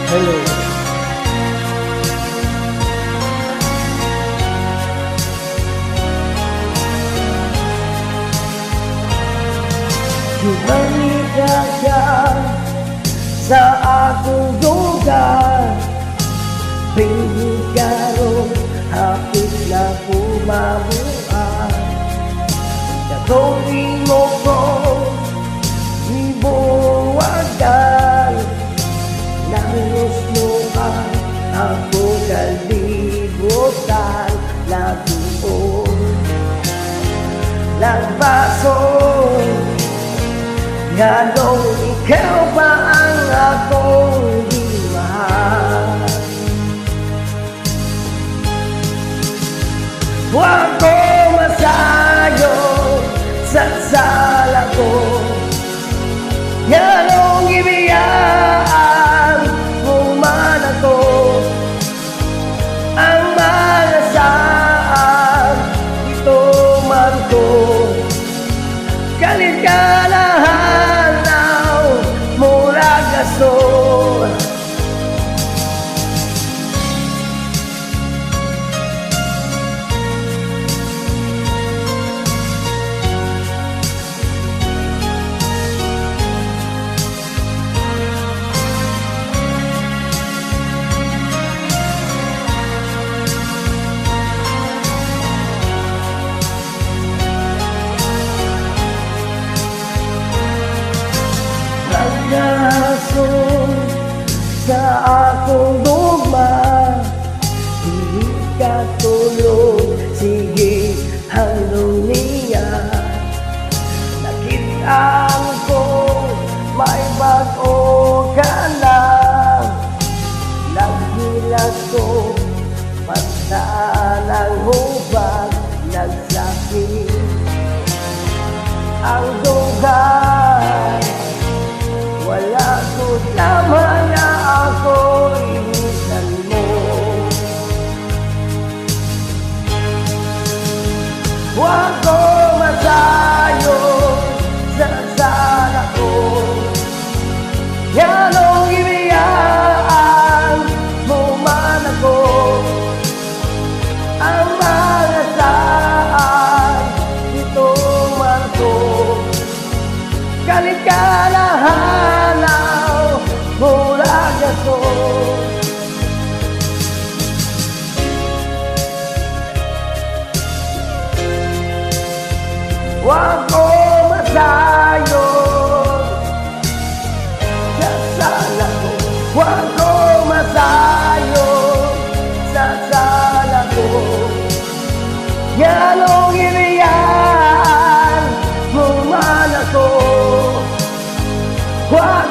Hello. Lumaligayan sa akong lugar, pinigaro hapit na pumabuan. Gagawin mo ko ibuwagan, nangusnuan ako kalibutan, naguon nagbason. Ganong ikaw ba ang akong di mahal? Huwag ko masayo sa sala ko, ganong ibiyaan mo man ako. Ang mga saan ito man ko, galit ka lahanaw mula gasol. Nagdason sa akong dugma, hindi ka tulog, sige halong niya. Nakitaan ko may bago ka na, naghilas ko basta ng hubag, nagsakit ang dugan. Wala ko naman na ako inisan mo. Huwag ko masayo sa sala ko, ganong ibiyaan mo man ako. Ang mga saan ito man ko, galit ka lahanaw mula gasol. Huwag ko masayo sa sala ko, huwag ko masayo sa sala ko, ganong ibiyaan mo man ako. Huwag